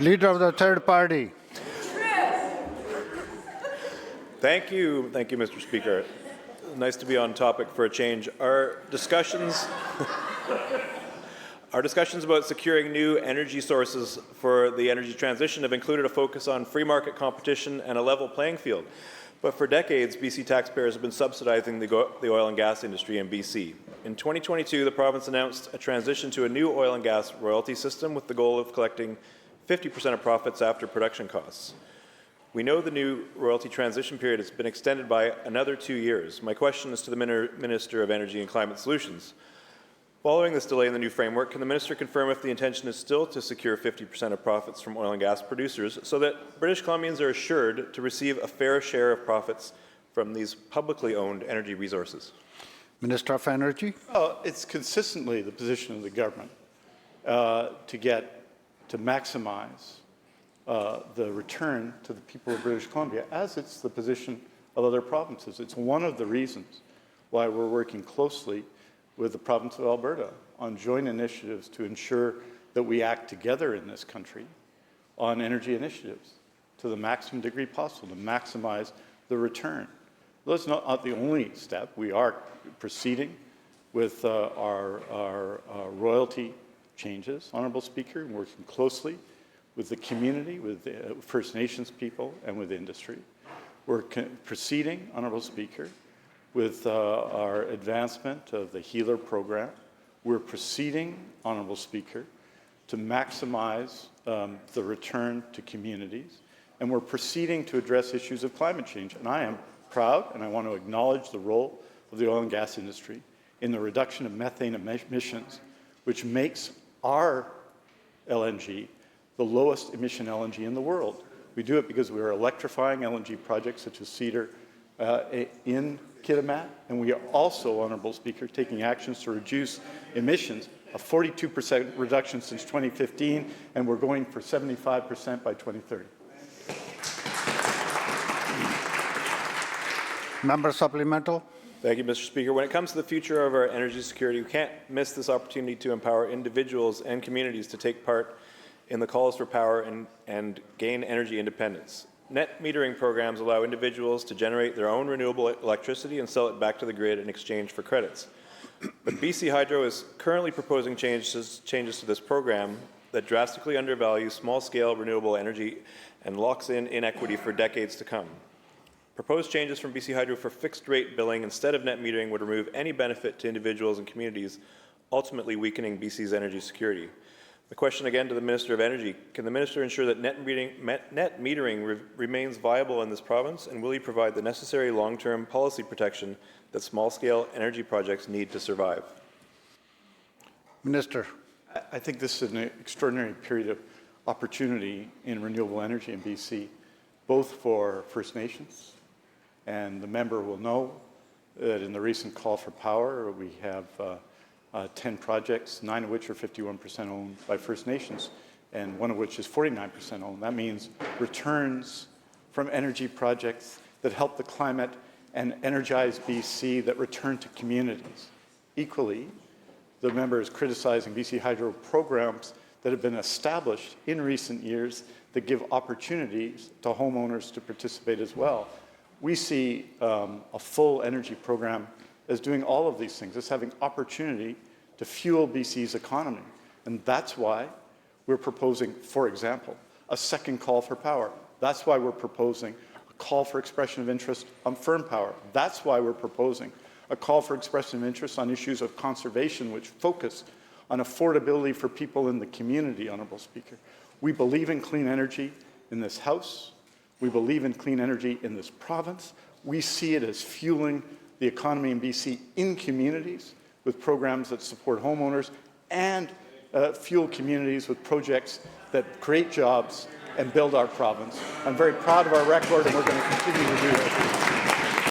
Leader of the third party. Thank you, Mr. Speaker. Nice to be on topic for a change. Our discussions about securing new energy sources for the energy transition have included a focus on free market competition and a level playing field. But for decades, BC taxpayers have been subsidizing the oil and gas industry in BC. In 2022, the province announced a transition to a new oil and gas royalty system with the goal of collecting 50% of profits after production costs. We know the new royalty transition period has been extended by another 2 years. My question is to the Minister of Energy and Climate Solutions. Following this delay in the new framework, can the Minister confirm if the intention is still to secure 50% of profits from oil and gas producers so that British Columbians are assured to receive a fair share of profits from these publicly owned energy resources? Minister of Energy. Well, it's consistently the position of the government to maximize the return to the people of British Columbia, as it's the position of other provinces. It's one of the reasons why we're working closely with the province of Alberta on joint initiatives to ensure that we act together in this country on energy initiatives to the maximum degree possible to maximize the return. That's not the only step. We are proceeding with our royalty changes, Honourable Speaker, and working closely with the community, with the First Nations people, and with industry. We're proceeding, Honourable Speaker, with our advancement of the HEALER program. We're proceeding, Honourable Speaker, to maximize the return to communities, and we're proceeding to address issues of climate change. And I am proud, and I want to acknowledge the role of the oil and gas industry in the reduction of methane emissions, which makes our LNG the lowest emission LNG in the world. We do it because we are electrifying LNG projects such as Cedar in Kitimat, and we are also, Honourable Speaker, taking actions to reduce emissions, a 42% reduction since 2015, and we're going for 75% by 2030. Member Supplemental. Thank you, Mr. Speaker. When it comes to the future of our energy security, we can't miss this opportunity to empower individuals and communities to take part in the calls for power and gain energy independence. Net metering programs allow individuals to generate their own renewable electricity and sell it back to the grid in exchange for credits. But BC Hydro is currently proposing changes to this program that drastically undervalue small-scale renewable energy and locks in inequity for decades to come. Proposed changes from BC Hydro for fixed-rate billing instead of net metering would remove any benefit to individuals and communities, ultimately weakening BC's energy security. The question again to the Minister of Energy, can the Minister ensure that net metering remains viable in this province, and will he provide the necessary long-term policy protection that small-scale energy projects need to survive? Minister. I think this is an extraordinary period of opportunity in renewable energy in BC, both for First Nations, and the member will know that in the recent call for power, we have 10 projects, 9 of which are 51% owned by First Nations, and 1 of which is 49% owned. That means returns from energy projects that help the climate and energize BC that return to communities. Equally, the member is criticizing BC Hydro programs that have been established in recent years that give opportunities to homeowners to participate as well. We see a full energy program as doing all of these things, as having opportunity to fuel BC's economy. And that's why we're proposing, for example, a second call for power. That's why we're proposing a call for expression of interest on firm power. That's why we're proposing a call for expression of interest on issues of conservation, which focus on affordability for people in the community, Honourable Speaker. We believe in clean energy in this House. We believe in clean energy in this province. We see it as fueling the economy in BC in communities with programs that support homeowners and fuel communities with projects that create jobs and build our province. I'm very proud of our record, and we're going to continue to do it.